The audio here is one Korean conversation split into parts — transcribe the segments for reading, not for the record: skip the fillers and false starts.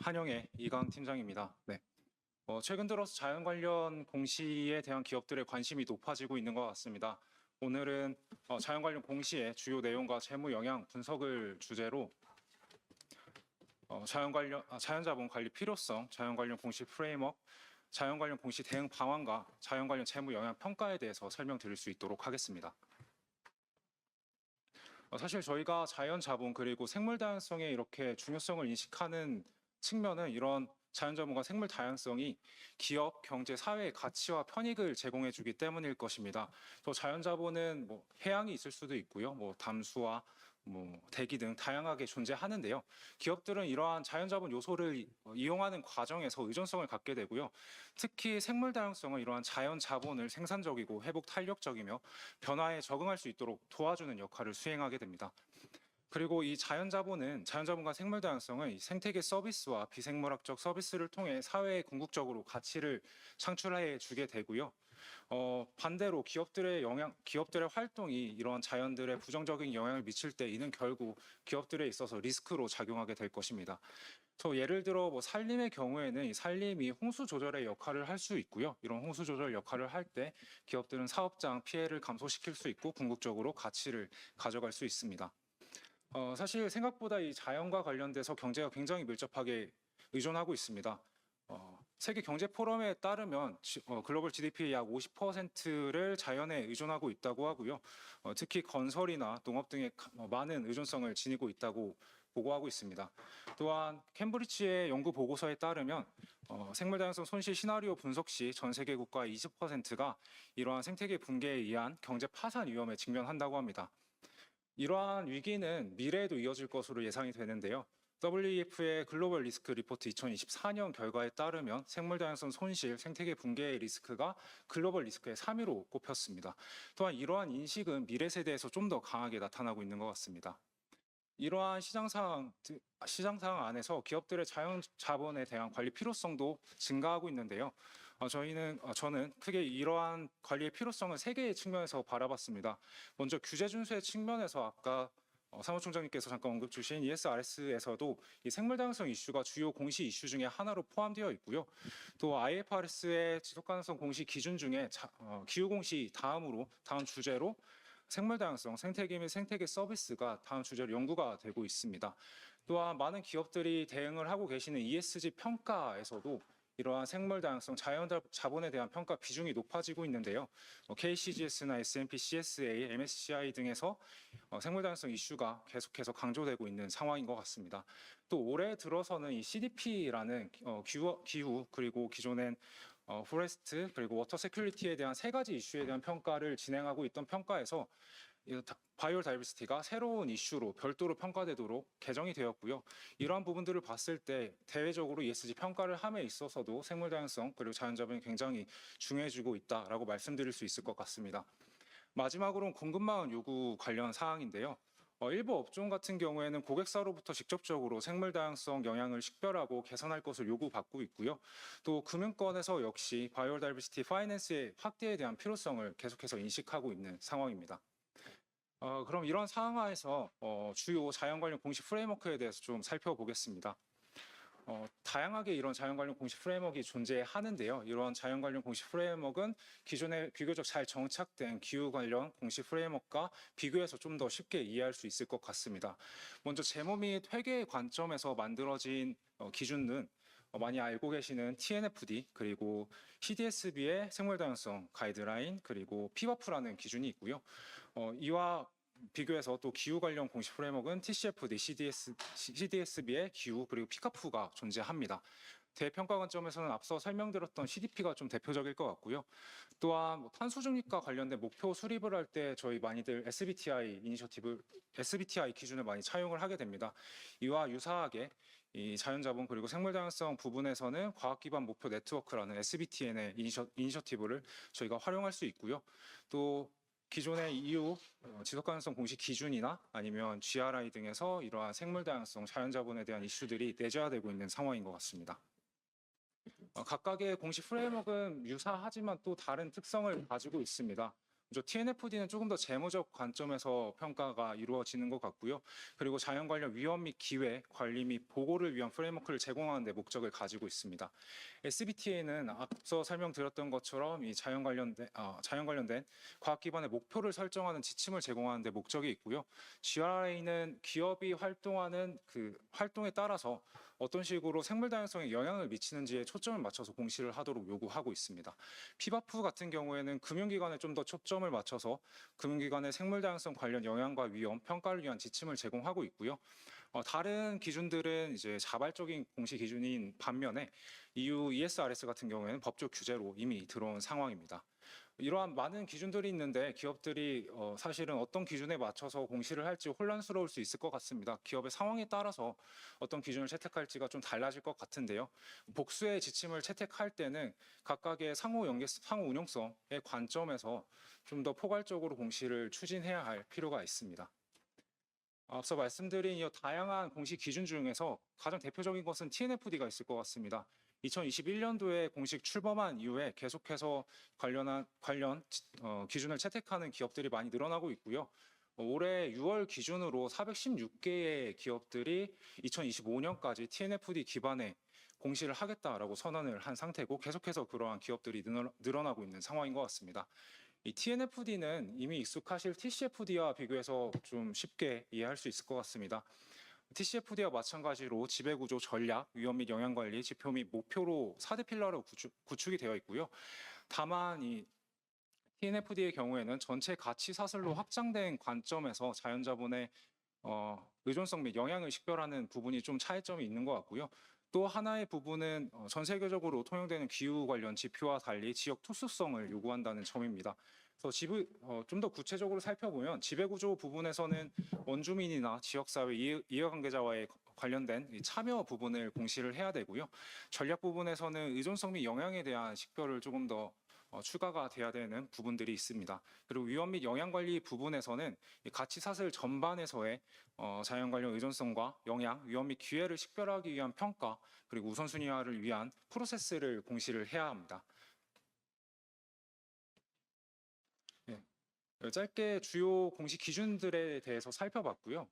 한영의 이강 팀장입니다. 네. 최근 들어서 자연 관련 공시에 대한 기업들의 관심이 높아지고 있는 것 같습니다. 오늘은 자연 관련 공시의 주요 내용과 재무 영향 분석을 주제로 자연 자본 관리 필요성, 자연 관련 공시 프레임워크, 자연 관련 공시 대응 방안과 자연 관련 재무 영향 평가에 대해서 설명드릴 수 있도록 하겠습니다. 사실 저희가 자연 자본 그리고 생물 다양성의 이렇게 중요성을 인식하는 측면은 이런 자연 자본과 생물 다양성이 기업, 경제, 사회의 가치와 편익을 제공해 주기 때문일 것입니다. 또 자연 자본은 뭐 해양이 있을 수도 있고요. 뭐 담수와 뭐 대기 등 다양하게 존재하는데요. 기업들은 이러한 자연 자본 요소를 이용하는 과정에서 의존성을 갖게 되고요. 특히 생물 다양성은 이러한 자연 자본을 생산적이고 회복 탄력적이며 변화에 적응할 수 있도록 도와주는 역할을 수행하게 됩니다. 그리고 이 자연자본과 생물 다양성은 생태계 서비스와 비생물학적 서비스를 통해 사회에 궁극적으로 가치를 창출해 주게 되고요. 반대로 기업들의 활동이 이러한 자연들의 부정적인 영향을 미칠 때 이는 결국 기업들에 있어서 리스크로 작용하게 될 것입니다. 예를 들어 뭐 산림의 경우에는 이 산림이 홍수 조절의 역할을 할 수 있고요. 이런 홍수 조절 역할을 할 때 기업들은 사업장 피해를 감소시킬 수 있고 궁극적으로 가치를 가져갈 수 있습니다. 사실 생각보다 이 자연과 관련돼서 경제가 굉장히 밀접하게 의존하고 있습니다. 세계 경제 포럼에 따르면 글로벌 GDP의 약 50%를 자연에 의존하고 있다고 하고요. 특히 건설이나 농업 등의 많은 의존성을 지니고 있다고 보고하고 있습니다. 또한 캠브리지의 연구 보고서에 따르면 생물 다양성 손실 시나리오 분석 시 전 세계 국가의 20%가 이러한 생태계 붕괴에 의한 경제 파산 위험에 직면한다고 합니다. 이러한 위기는 미래에도 이어질 것으로 예상이 되는데요. WEF의 글로벌 리스크 리포트 2024년 결과에 따르면 생물 다양성 손실, 생태계 붕괴의 리스크가 글로벌 리스크의 3위로 꼽혔습니다. 또한 이러한 인식은 미래 세대에서 좀 더 강하게 나타나고 있는 것 같습니다. 이러한 시장 상황 안에서 기업들의 자연 자본에 대한 관리 필요성도 증가하고 있는데요. 저는 크게 이러한 관리의 필요성을 세 개의 측면에서 바라봤습니다. 먼저 규제 준수의 측면에서 아까 사무총장님께서 잠깐 언급 주신 ESRS에서도 이 생물 다양성 이슈가 주요 공시 이슈 중에 하나로 포함되어 있고요. 또 IFRS의 지속 가능성 공시 기준 중에 기후 공시 다음 주제로 생물 다양성, 생태계 및 생태계 서비스가 다음 주제로 연구가 되고 있습니다. 또한 많은 기업들이 대응을 하고 계시는 ESG 평가에서도 이러한 생물 다양성, 자연 자본에 대한 평가 비중이 높아지고 있는데요. KCGS나 S&P CSA, MSCI 등에서 생물 다양성 이슈가 계속해서 강조되고 있는 상황인 것 같습니다. 또 올해 들어서는 이 CDP라는 기후 그리고 기존엔 포레스트 그리고 워터 세큐리티에 대한 세 가지 이슈에 대한 평가를 진행하고 있던 평가에서 바이오 다이버시티가 새로운 이슈로 별도로 평가되도록 개정이 되었고요. 이러한 부분들을 봤을 때 대외적으로 ESG 평가를 함에 있어서도 생물 다양성 그리고 자연 자본이 굉장히 중요해지고 있다라고 말씀드릴 수 있을 것 같습니다. 마지막으로는 공급망 요구 관련 사항인데요. 일부 업종 같은 경우에는 고객사로부터 직접적으로 생물 다양성 영향을 식별하고 개선할 것을 요구받고 있고요. 또 금융권에서 역시 바이오 다이버시티 파이낸스의 확대에 대한 필요성을 계속해서 인식하고 있는 상황입니다. 그럼 이런 상황 하에서 주요 자연 관련 공시 프레임워크에 대해서 좀 살펴보겠습니다. 다양하게 이런 자연 관련 공시 프레임워크가 존재하는데요. 이런 자연 관련 공시 프레임워크는 기존에 비교적 잘 정착된 기후 관련 공시 프레임워크와 비교해서 좀 더 쉽게 이해할 수 있을 것 같습니다. 먼저 재무 및 회계 관점에서 만들어진 기준은 많이 알고 계시는 TNFD 그리고 CDSB의 생물 다양성 가이드라인 그리고 피버프라는 기준이 있고요. 이와 비교해서 또 기후 관련 공시 프레임워크는 TCFD, CDSB의 기후 그리고 피카프가 존재합니다. 대평가 관점에서는 앞서 설명드렸던 CDP가 좀 대표적일 것 같고요. 또한 탄소 중립과 관련된 목표 수립을 할 때 저희 많이들 SBTI 기준을 많이 차용을 하게 됩니다. 이와 유사하게 이 자연자본 그리고 생물 다양성 부분에서는 과학기반 목표 네트워크라는 SBTN의 이니셔티브를 저희가 활용할 수 있고요. 또 기존의 EU 지속가능성 공시 기준이나 아니면 GRI 등에서 이러한 생물 다양성, 자연자본에 대한 이슈들이 내재화되고 있는 상황인 것 같습니다. 각각의 공시 프레임워크는 유사하지만 또 다른 특성을 가지고 있습니다. TNFD는 조금 더 재무적 관점에서 평가가 이루어지는 것 같고요. 그리고 자연 관련 위험 및 기회, 관리 및 보고를 위한 프레임워크를 제공하는 데 목적을 가지고 있습니다. SBTA는 앞서 설명드렸던 것처럼 이 자연 관련된 과학 기반의 목표를 설정하는 지침을 제공하는 데 목적이 있고요. GRI는 기업이 활동하는 그 활동에 따라서 어떤 식으로 생물 다양성에 영향을 미치는지에 초점을 맞춰서 공시를 하도록 요구하고 있습니다. 피바프 같은 경우에는 금융기관에 좀 더 초점을 맞춰서 금융기관의 생물 다양성 관련 영향과 위험, 평가를 위한 지침을 제공하고 있고요. 다른 기준들은 이제 자발적인 공시 기준인 반면에 EU ESRS 같은 경우에는 법적 규제로 이미 들어온 상황입니다. 이러한 많은 기준들이 있는데 기업들이 사실은 어떤 기준에 맞춰서 공시를 할지 혼란스러울 수 있을 것 같습니다. 기업의 상황에 따라서 어떤 기준을 채택할지가 좀 달라질 것 같은데요. 복수의 지침을 채택할 때는 각각의 상호 운용성의 관점에서 좀 더 포괄적으로 공시를 추진해야 할 필요가 있습니다. 앞서 말씀드린 이 다양한 공시 기준 중에서 가장 대표적인 것은 TNFD가 있을 것 같습니다. 2021년도에 공식 출범한 이후에 계속해서 관련 기준을 채택하는 기업들이 많이 늘어나고 있고요. 올해 6월 기준으로 416개의 기업들이 2025년까지 TNFD 기반의 공시를 하겠다라고 선언을 한 상태고 계속해서 그러한 기업들이 늘어나고 있는 상황인 것 같습니다. 이 TNFD는 이미 익숙하실 TCFD와 비교해서 좀 쉽게 이해할 수 있을 것 같습니다. TCFD와 마찬가지로 지배구조, 전략, 위험 및 영향관리, 지표 및 목표로 4대 필러로 구축이 되어 있고요. 다만 이 TNFD의 경우에는 전체 가치 사슬로 확장된 관점에서 자연자본의 의존성 및 영향을 식별하는 부분이 좀 차이점이 있는 것 같고요. 또 하나의 부분은 전 세계적으로 통용되는 기후 관련 지표와 달리 지역 특수성을 요구한다는 점입니다. 그래서 좀 더 구체적으로 살펴보면 지배구조 부분에서는 원주민이나 지역사회 이해관계자와의 관련된 참여 부분을 공시를 해야 되고요. 전략 부분에서는 의존성 및 영향에 대한 식별을 조금 더 추가가 돼야 되는 부분들이 있습니다. 그리고 위험 및 영향관리 부분에서는 가치 사슬 전반에서의 자연 관련 의존성과 영향, 위험 및 기회를 식별하기 위한 평가, 그리고 우선순위화를 위한 프로세스를 공시를 해야 합니다. 네. 짧게 주요 공시 기준들에 대해서 살펴봤고요.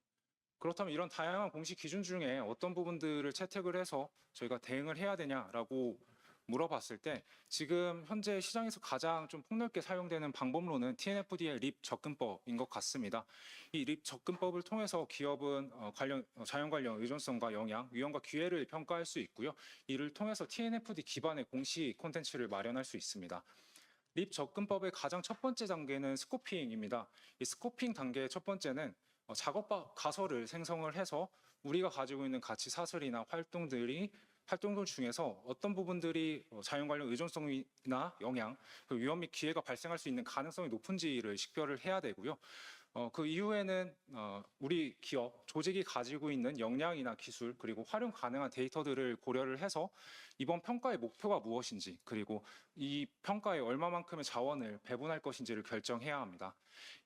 그렇다면 이런 다양한 공시 기준 중에 어떤 부분들을 채택을 해서 저희가 대응을 해야 되냐라고 물어봤을 때 지금 현재 시장에서 가장 좀 폭넓게 사용되는 방법론은 TNFD의 립 접근법인 것 같습니다. 이 립 접근법을 통해서 기업은 자연 관련 의존성과 영향, 위험과 기회를 평가할 수 있고요. 이를 통해서 TNFD 기반의 공시 콘텐츠를 마련할 수 있습니다. 립 접근법의 가장 첫 번째 단계는 스코핑입니다. 이 스코핑 단계의 첫 번째는 작업 가설을 생성을 해서 우리가 가지고 있는 가치 사슬이나 활동들 중에서 어떤 부분들이 자연 관련 의존성이나 영향, 위험 및 기회가 발생할 수 있는 가능성이 높은지를 식별을 해야 되고요. 그 이후에는 우리 기업, 조직이 가지고 있는 역량이나 기술, 그리고 활용 가능한 데이터들을 고려를 해서 이번 평가의 목표가 무엇인지, 그리고 이 평가에 얼마만큼의 자원을 배분할 것인지를 결정해야 합니다.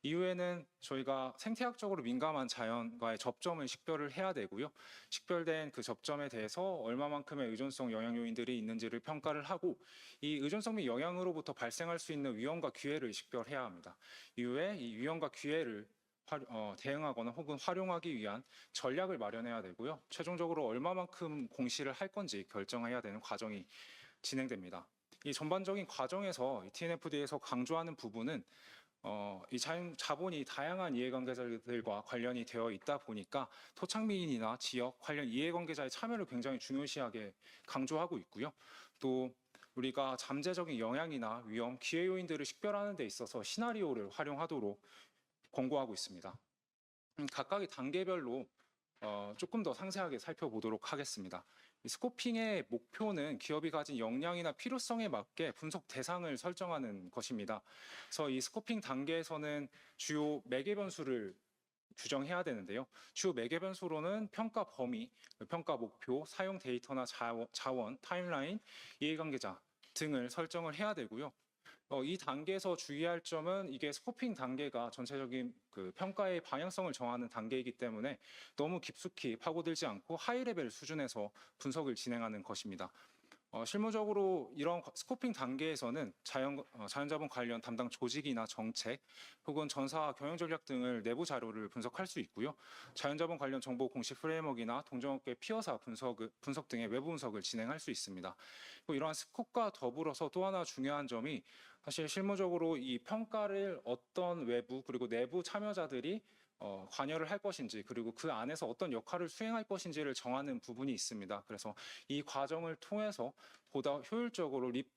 이후에는 저희가 생태학적으로 민감한 자연과의 접점을 식별을 해야 되고요. 식별된 그 접점에 대해서 얼마만큼의 의존성 영향 요인들이 있는지를 평가를 하고 이 의존성 및 영향으로부터 발생할 수 있는 위험과 기회를 식별해야 합니다. 이후에 이 위험과 기회를 대응하거나 혹은 활용하기 위한 전략을 마련해야 되고요. 최종적으로 얼마만큼 공시를 할 건지 결정해야 되는 과정이 진행됩니다. 이 전반적인 과정에서 TNFD에서 강조하는 부분은 이 자본이 다양한 이해관계자들과 관련이 되어 있다 보니까 토착민이나 지역 관련 이해관계자의 참여를 굉장히 중요시하게 강조하고 있고요. 또 우리가 잠재적인 영향이나 위험, 기회 요인들을 식별하는 데 있어서 시나리오를 활용하도록 권고하고 있습니다. 각각의 단계별로 조금 더 상세하게 살펴보도록 하겠습니다. 이 스코핑의 목표는 기업이 가진 역량이나 필요성에 맞게 분석 대상을 설정하는 것입니다. 그래서 이 스코핑 단계에서는 주요 매개 변수를 규정해야 되는데요. 주요 매개 변수로는 평가 범위, 평가 목표, 사용 데이터나 자원, 타임라인, 이해관계자 등을 설정을 해야 되고요. 이 단계에서 주의할 점은 이게 스코핑 단계가 전체적인 그 평가의 방향성을 정하는 단계이기 때문에 너무 깊숙이 파고들지 않고 하이 레벨 수준에서 분석을 진행하는 것입니다. 실무적으로 이런 스코핑 단계에서는 자연자본 관련 담당 조직이나 정책 혹은 전사 경영 전략 등을 내부 자료를 분석할 수 있고요. 자연자본 관련 정보 공시 프레임워크나 동종업계 피어사 분석 등의 외부 분석을 진행할 수 있습니다. 이러한 스코프과 더불어서 또 하나 중요한 점이 사실 실무적으로 이 평가를 어떤 외부 그리고 내부 참여자들이 관여를 할 것인지 그리고 그 안에서 어떤 역할을 수행할 것인지를 정하는 부분이 있습니다. 그래서 이 과정을 통해서 보다 효율적으로 립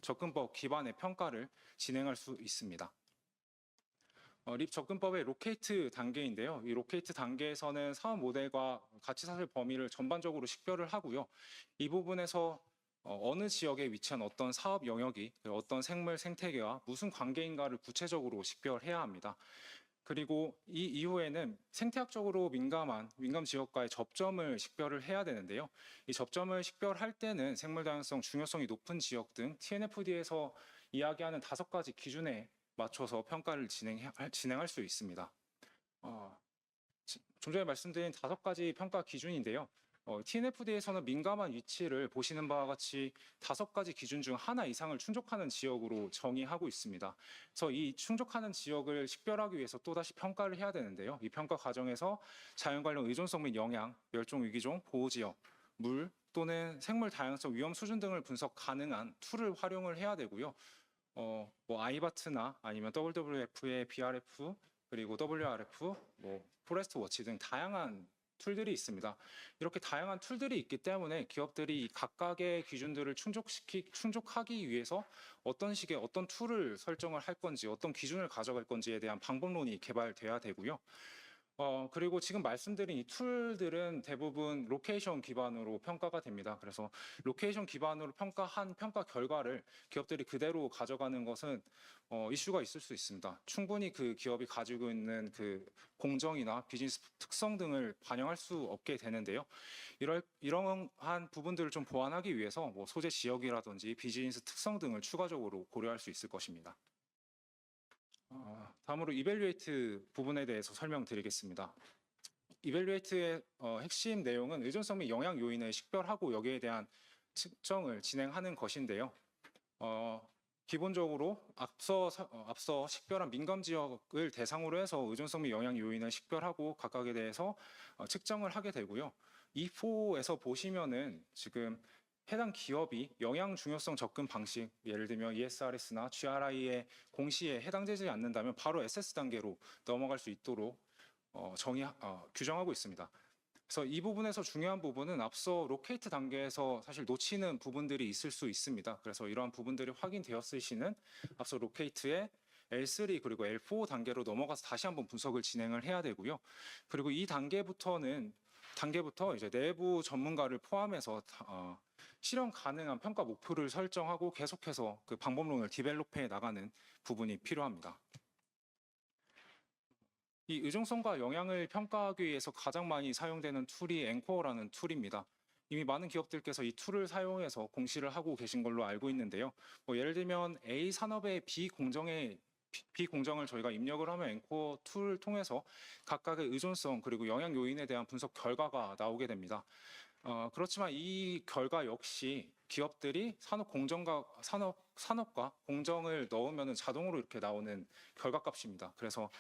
접근법 기반의 평가를 진행할 수 있습니다. 립 접근법의 로케이트 단계인데요. 이 로케이트 단계에서는 사업 모델과 가치 사슬 범위를 전반적으로 식별을 하고요. 이 부분에서 어느 지역에 위치한 어떤 사업 영역이 어떤 생물 생태계와 무슨 관계인가를 구체적으로 식별해야 합니다. 그리고 이 이후에는 생태학적으로 민감 지역과의 접점을 식별을 해야 되는데요. 이 접점을 식별할 때는 생물 다양성 중요성이 높은 지역 등 TNFD에서 이야기하는 5가지 기준에 맞춰서 평가를 진행할 수 있습니다. 좀 전에 말씀드린 5가지 평가 기준인데요. TNFD에서는 민감한 위치를 보시는 바와 같이 5가지 기준 중 하나 이상을 충족하는 지역으로 정의하고 있습니다. 그래서 이 충족하는 지역을 식별하기 위해서 또다시 평가를 해야 되는데요. 이 평가 과정에서 자연 관련 의존성 및 영향, 멸종 위기종, 보호지역, 물 또는 생물 다양성 위험 수준 등을 분석 가능한 툴을 활용을 해야 되고요. 아이바트나 아니면 WWF의 BRF 그리고 WRF, 포레스트 워치 등 다양한 툴들이 있습니다. 이렇게 다양한 툴들이 있기 때문에 기업들이 각각의 기준들을 충족하기 위해서 어떤 식의 어떤 툴을 설정을 할 건지 어떤 기준을 가져갈 건지에 대한 방법론이 개발돼야 되고요. 그리고 지금 말씀드린 이 툴들은 대부분 로케이션 기반으로 평가가 됩니다. 그래서 로케이션 기반으로 평가한 평가 결과를 기업들이 그대로 가져가는 것은 이슈가 있을 수 있습니다. 충분히 그 기업이 가지고 있는 그 공정이나 비즈니스 특성 등을 반영할 수 없게 되는데요. 이러한 부분들을 좀 보완하기 위해서 소재 지역이라든지 비즈니스 특성 등을 추가적으로 고려할 수 있을 것입니다. 다음으로 이벨류에이트 부분에 대해서 설명드리겠습니다. 이벨류에이트의 핵심 내용은 의존성 및 영향 요인을 식별하고 여기에 대한 측정을 진행하는 것인데요. 기본적으로 앞서 식별한 민감 지역을 대상으로 해서 의존성 및 영향 요인을 식별하고 각각에 대해서 측정을 하게 되고요. E4에서 보시면은 지금 해당 기업이 영향 중요성 접근 방식, 예를 들면 ESRS나 GRI의 공시에 해당되지 않는다면 바로 SS 단계로 넘어갈 수 있도록 규정하고 있습니다. 그래서 이 부분에서 중요한 부분은 앞서 로케이트 단계에서 사실 놓치는 부분들이 있을 수 있습니다. 그래서 이러한 부분들이 확인되었을 시는 앞서 로케이트의 L3 그리고 L4 단계로 넘어가서 다시 한번 분석을 진행을 해야 되고요. 그리고 이 단계부터 이제 내부 전문가를 포함해서 실현 가능한 평가 목표를 설정하고 계속해서 그 방법론을 디벨롭해 나가는 부분이 필요합니다. 이 의존성과 영향을 평가하기 위해서 가장 많이 사용되는 툴이 앵코어라는 툴입니다. 이미 많은 기업들께서 이 툴을 사용해서 공시를 하고 계신 걸로 알고 있는데요. 예를 들면 A 산업의 비공정을 저희가 입력을 하면 앵코어 툴을 통해서 각각의 의존성 그리고 영향 요인에 대한 분석 결과가 나오게 됩니다. 그렇지만 이 결과 역시 기업들이 산업과 공정을 넣으면 자동으로 이렇게 나오는 결과값입니다. 그래서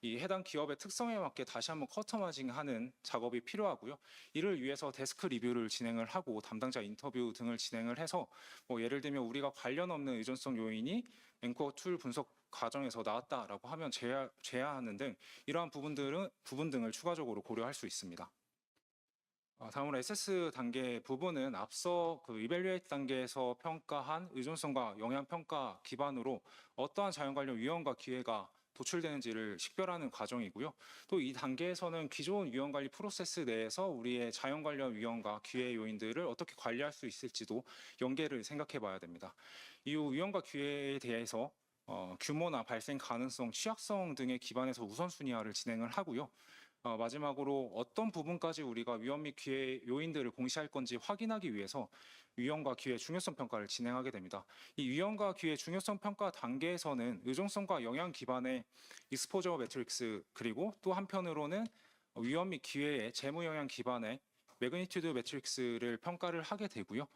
이 해당 기업의 특성에 맞게 다시 한번 커스터마이징하는 작업이 필요하고요. 이를 위해서 데스크 리뷰를 진행을 하고 담당자 인터뷰 등을 진행을 해서 예를 들면 우리가 관련 없는 의존성 요인이 앵커 툴 분석 과정에서 나왔다라고 하면 제하하는 등 이러한 부분 등을 추가적으로 고려할 수 있습니다. 다음으로 SS 단계 부분은 앞서 그 이벨리에이트 단계에서 평가한 의존성과 영향 평가 기반으로 어떠한 자연 관련 위험과 기회가 도출되는지를 식별하는 과정이고요. 또 이 단계에서는 기존 위험 관리 프로세스 내에서 우리의 자연 관련 위험과 기회 요인들을 어떻게 관리할 수 있을지도 연계를 생각해 봐야 됩니다. 이후 위험과 기회에 대해서 규모나 발생 가능성, 취약성 등에 기반해서 우선순위화를 진행을 하고요. 마지막으로 어떤 부분까지 우리가 위험 및 기회 요인들을 공시할 건지 확인하기 위해서 위험과 기회 중요성 평가를 진행하게 됩니다. 이 위험과 기회 중요성 평가 단계에서는 의존성과 영향 기반의 익스포저 매트릭스 그리고 또 한편으로는 위험 및 기회의 재무 영향 기반의 매그니튜드 매트릭스를 평가를 하게 되고요.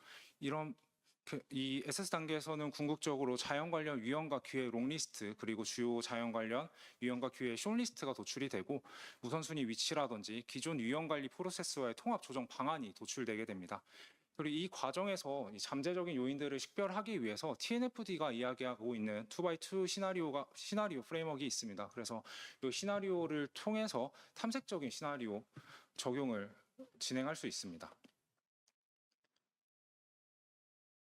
이 SS 단계에서는 궁극적으로 자연 관련 위험과 기회 롱리스트 그리고 주요 자연 관련 위험과 기회 숏리스트가 도출이 되고 우선순위 위치라든지 기존 위험 관리 프로세스와의 통합 조정 방안이 도출되게 됩니다. 그리고 이 과정에서 이 잠재적인 요인들을 식별하기 위해서 TNFD가 이야기하고 있는 2x2 시나리오 프레임워크가 있습니다. 그래서 이 시나리오를 통해서 탐색적인 시나리오 적용을 진행할 수 있습니다.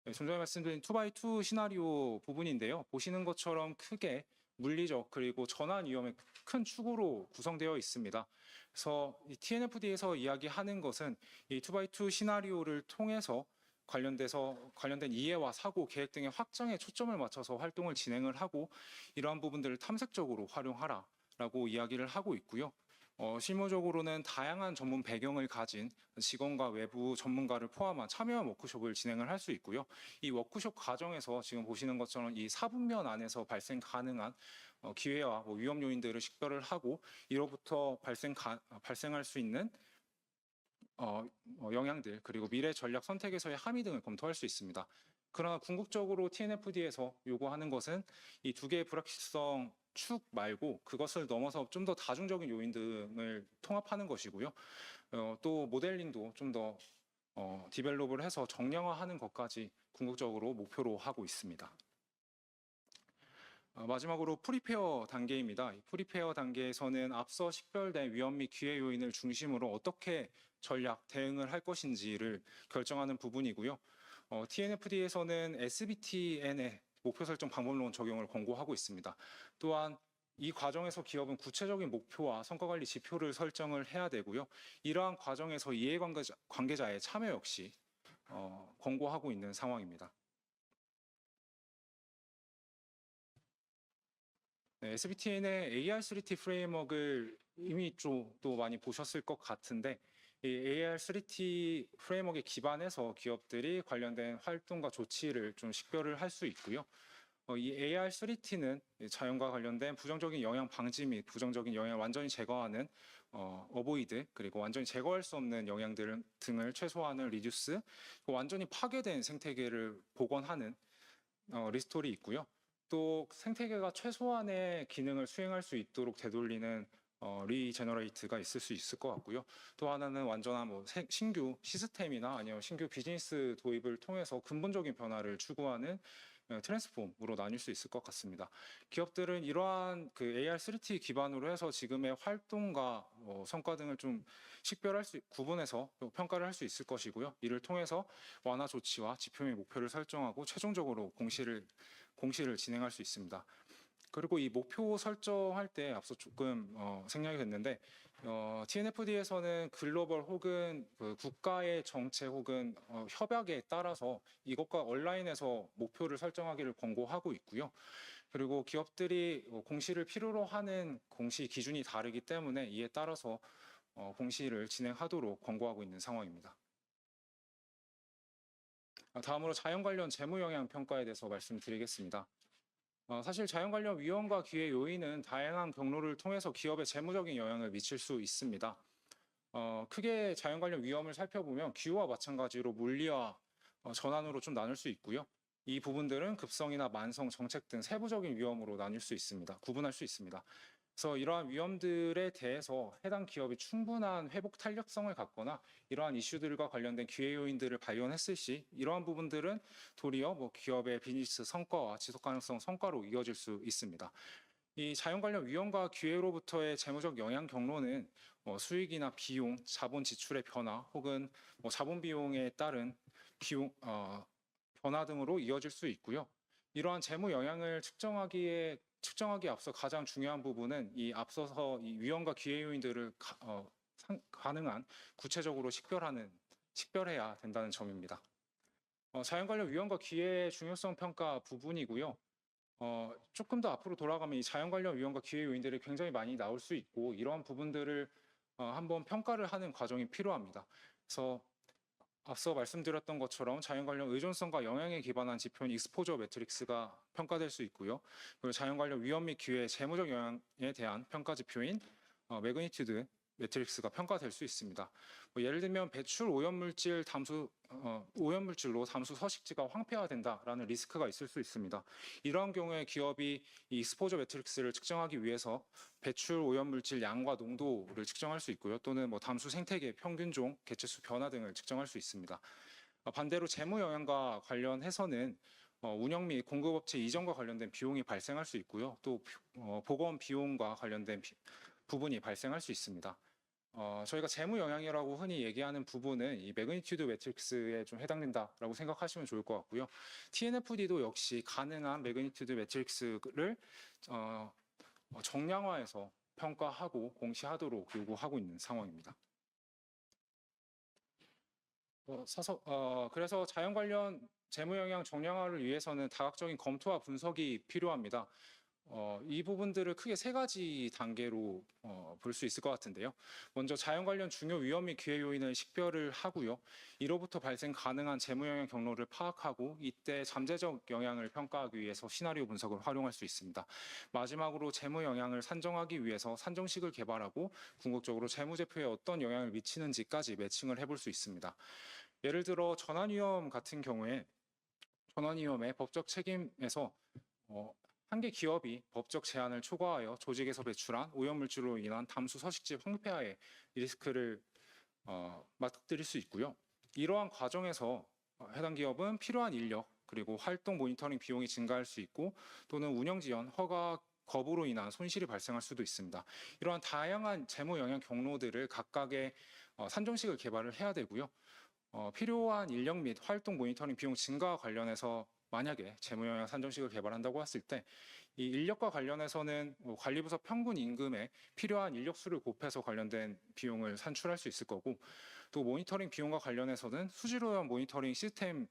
네, 좀 전에 말씀드린 2x2 시나리오 부분인데요. 보시는 것처럼 크게 물리적 그리고 전환 위험의 큰 축으로 구성되어 있습니다. 그래서 이 TNFD에서 이야기하는 것은 이 2x2 시나리오를 통해서 관련된 이해와 사고, 계획 등의 확장에 초점을 맞춰서 활동을 진행을 하고 이러한 부분들을 탐색적으로 활용하라라고 이야기를 하고 있고요. 실무적으로는 다양한 전문 배경을 가진 직원과 외부 전문가를 포함한 참여형 워크숍을 진행을 할 수 있고요. 이 워크숍 과정에서 지금 보시는 것처럼 이 사분면 안에서 발생 가능한 기회와 위험 요인들을 식별을 하고 이로부터 발생할 수 있는 영향들 그리고 미래 전략 선택에서의 함의 등을 검토할 수 있습니다. 그러나 궁극적으로 TNFD에서 요구하는 것은 이 두 개의 불확실성 축 말고 그것을 넘어서 좀 더 다중적인 요인 등을 통합하는 것이고요. 또 모델링도 좀 더 디벨롭을 해서 정량화하는 것까지 궁극적으로 목표로 하고 있습니다. 마지막으로 프리페어 단계입니다. 이 프리페어 단계에서는 앞서 식별된 위험 및 기회 요인을 중심으로 어떻게 전략 대응을 할 것인지를 결정하는 부분이고요. TNFD에서는 SBTN의 목표 설정 방법론 적용을 권고하고 있습니다. 또한 이 과정에서 기업은 구체적인 목표와 성과관리 지표를 설정을 해야 되고요. 이러한 과정에서 이해관계자의 참여 역시 권고하고 있는 상황입니다. 네, SBTN의 AR3T 프레임워크를 이미 또 많이 보셨을 것 같은데 이 AR3T 프레임워크에 기반해서 기업들이 관련된 활동과 조치를 좀 식별을 할 수 있고요. 이 AR3T는 자연과 관련된 부정적인 영향 방지 및 부정적인 영향을 완전히 제거하는 어보이드 그리고 완전히 제거할 수 없는 영향들 등을 최소화하는 리듀스, 완전히 파괴된 생태계를 복원하는 리스토리 있고요. 또 생태계가 최소한의 기능을 수행할 수 있도록 되돌리는 리제너레이트가 있을 수 있을 것 같고요. 또 하나는 완전한 신규 시스템이나 아니면 신규 비즈니스 도입을 통해서 근본적인 변화를 추구하는 트랜스폼으로 나뉠 수 있을 것 같습니다. 기업들은 이러한 그 AR3T 기반으로 해서 지금의 활동과 성과 등을 좀 구분해서 평가를 할 수 있을 것이고요. 이를 통해서 완화 조치와 지표 및 목표를 설정하고 최종적으로 공시를 진행할 수 있습니다. 그리고 이 목표 설정할 때 앞서 조금 생략이 됐는데 TNFD에서는 글로벌 혹은 그 국가의 정책 혹은 협약에 따라서 이것과 온라인에서 목표를 설정하기를 권고하고 있고요. 그리고 기업들이 공시를 필요로 하는 공시 기준이 다르기 때문에 이에 따라서 공시를 진행하도록 권고하고 있는 상황입니다. 다음으로 자연 관련 재무 영향 평가에 대해서 말씀드리겠습니다. 사실 자연 관련 위험과 기회 요인은 다양한 경로를 통해서 기업에 재무적인 영향을 미칠 수 있습니다. 크게 자연 관련 위험을 살펴보면 기후와 마찬가지로 물리와 전환으로 좀 나눌 수 있고요. 이 부분들은 급성이나 만성, 정책 등 세부적인 위험으로 나뉠 수 있습니다. 구분할 수 있습니다. 그래서 이러한 위험들에 대해서 해당 기업이 충분한 회복 탄력성을 갖거나 이러한 이슈들과 관련된 기회 요인들을 발견했을 시 이러한 부분들은 도리어 기업의 비즈니스 성과와 지속 가능성 성과로 이어질 수 있습니다. 이 자연 관련 위험과 기회로부터의 재무적 영향 경로는 수익이나 비용, 자본 지출의 변화 혹은 자본 비용에 따른 변화 등으로 이어질 수 있고요. 이러한 재무 영향을 측정하기에 앞서 가장 중요한 부분은 이 앞서서 이 위험과 기회 요인들을 가능한 구체적으로 식별해야 된다는 점입니다. 자연 관련 위험과 기회의 중요성 평가 부분이고요. 조금 더 앞으로 돌아가면 이 자연 관련 위험과 기회 요인들이 굉장히 많이 나올 수 있고 이러한 부분들을 한번 평가를 하는 과정이 필요합니다. 그래서 앞서 말씀드렸던 것처럼 자연 관련 의존성과 영향에 기반한 지표인 익스포저 매트릭스가 평가될 수 있고요. 그리고 자연 관련 위험 및 기회, 재무적 영향에 대한 평가 지표인 매그니튜드 매트릭스가 평가될 수 있습니다. 뭐 예를 들면 배출 오염물질 오염물질로 담수 서식지가 황폐화된다라는 리스크가 있을 수 있습니다. 이러한 경우에 기업이 이 익스포저 매트릭스를 측정하기 위해서 배출 오염물질 양과 농도를 측정할 수 있고요. 또는 뭐 담수 생태계 평균종, 개체수 변화 등을 측정할 수 있습니다. 반대로 재무 영향과 관련해서는 운영 및 공급업체 이전과 관련된 비용이 발생할 수 있고요. 또 보건 비용과 관련된 부분이 발생할 수 있습니다. 저희가 재무 영향이라고 흔히 얘기하는 부분은 이 매그니튜드 매트릭스에 좀 해당된다라고 생각하시면 좋을 것 같고요. TNFD도 역시 가능한 매그니튜드 매트릭스를 정량화해서 평가하고 공시하도록 요구하고 있는 상황입니다. 그래서 자연 관련 재무 영향 정량화를 위해서는 다각적인 검토와 분석이 필요합니다. 이 부분들을 크게 세 가지 단계로 볼 수 있을 것 같은데요. 먼저 자연 관련 중요 위험 및 기회 요인을 식별을 하고요. 이로부터 발생 가능한 재무 영향 경로를 파악하고 이때 잠재적 영향을 평가하기 위해서 시나리오 분석을 활용할 수 있습니다. 마지막으로 재무 영향을 산정하기 위해서 산정식을 개발하고 궁극적으로 재무제표에 어떤 영향을 미치는지까지 매칭을 해볼 수 있습니다. 예를 들어 전환 위험 같은 경우에 전환 위험의 법적 책임에서 한 개 기업이 법적 제한을 초과하여 조직에서 배출한 오염물질로 인한 담수 서식지 황폐화의 리스크를 맞들일 수 있고요. 이러한 과정에서 해당 기업은 필요한 인력 그리고 활동 모니터링 비용이 증가할 수 있고 또는 운영 지연, 허가 거부로 인한 손실이 발생할 수도 있습니다. 이러한 다양한 재무 영향 경로들을 각각의 산정식을 개발을 해야 되고요. 필요한 인력 및 활동 모니터링 비용 증가와 관련해서 만약에 재무 영향 산정식을 개발한다고 했을 때 이 인력과 관련해서는 관리부서 평균 임금에 필요한 인력 수를 곱해서 관련된 비용을 산출할 수 있을 거고 또 모니터링 비용과 관련해서는 수질오염 모니터링 시스템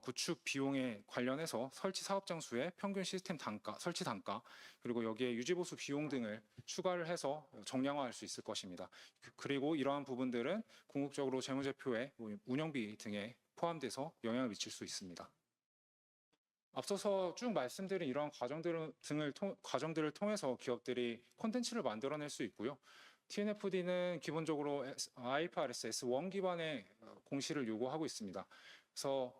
구축 비용에 관련해서 설치 사업 장수의 평균 시스템 단가, 설치 단가, 그리고 여기에 유지보수 비용 등을 추가를 해서 정량화할 수 있을 것입니다. 그리고 이러한 부분들은 궁극적으로 재무제표의 운영비 등에 포함돼서 영향을 미칠 수 있습니다. 앞서서 쭉 말씀드린 이러한 과정들을 통해서 기업들이 콘텐츠를 만들어낼 수 있고요. TNFD는 기본적으로 IFRS S1 기반의 공시를 요구하고 있습니다. 그래서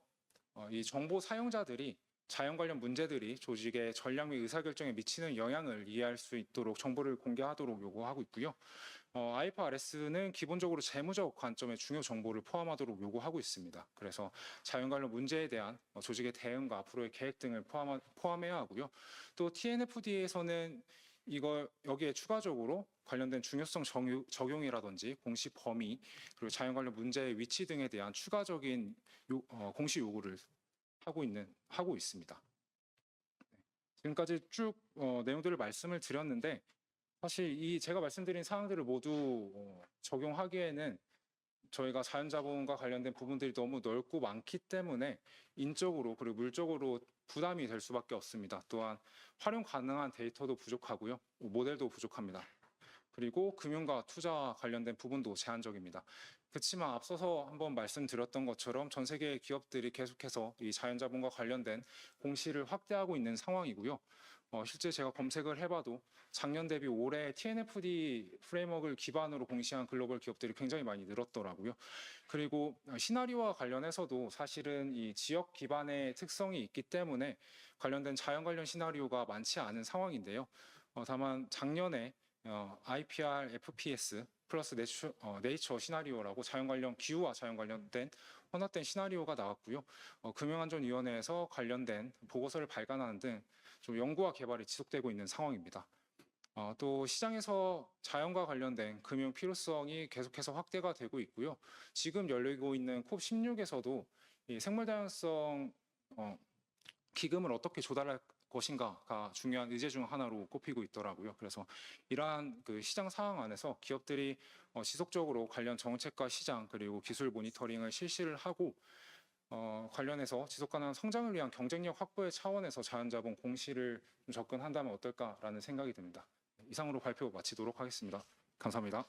이 정보 사용자들이 자연 관련 문제들이 조직의 전략 및 의사결정에 미치는 영향을 이해할 수 있도록 정보를 공개하도록 요구하고 있고요. IFRS는 기본적으로 재무적 관점의 중요 정보를 포함하도록 요구하고 있습니다. 그래서 자연 관련 문제에 대한 조직의 대응과 앞으로의 계획 등을 포함해야 하고요. 또 TNFD에서는 여기에 추가적으로 관련된 중요성 적용이라든지 공시 범위 그리고 자연 관련 문제의 위치 등에 대한 추가적인 공시 요구를 하고 있습니다. 지금까지 쭉 내용들을 말씀을 드렸는데 사실 제가 말씀드린 사항들을 모두 적용하기에는 저희가 자연자본과 관련된 부분들이 너무 넓고 많기 때문에 인적으로 그리고 물적으로 부담이 될 수밖에 없습니다. 또한 활용 가능한 데이터도 부족하고요. 모델도 부족합니다. 그리고 금융과 투자와 관련된 부분도 제한적입니다. 그렇지만 앞서서 한번 말씀드렸던 것처럼 전 세계 기업들이 계속해서 이 자연자본과 관련된 공시를 확대하고 있는 상황이고요. 실제 제가 검색을 해봐도 작년 대비 올해 TNFD 프레임워크를 기반으로 공시한 글로벌 기업들이 굉장히 많이 늘었더라고요. 그리고 시나리오와 관련해서도 사실은 이 지역 기반의 특성이 있기 때문에 관련된 자연 관련 시나리오가 많지 않은 상황인데요. 다만 작년에 IPR FPS 플러스 네이처 시나리오라고 자연 관련 기후와 자연 관련된 혼합된 시나리오가 나왔고요. 금융안전위원회에서 관련된 보고서를 발간하는 등 좀 연구와 개발이 지속되고 있는 상황입니다. 또 시장에서 자연과 관련된 금융 필요성이 계속해서 확대가 되고 있고요. 지금 열리고 있는 콥16에서도 이 생물 다양성 기금을 어떻게 조달할 것인가가 중요한 의제 중 하나로 꼽히고 있더라고요. 그래서 이러한 그 시장 상황 안에서 기업들이 지속적으로 관련 정책과 시장 그리고 기술 모니터링을 실시를 하고 관련해서 지속 가능한 성장을 위한 경쟁력 확보의 차원에서 자연자본 공시를 좀 접근한다면 어떨까라는 생각이 듭니다. 이상으로 발표 마치도록 하겠습니다. 감사합니다.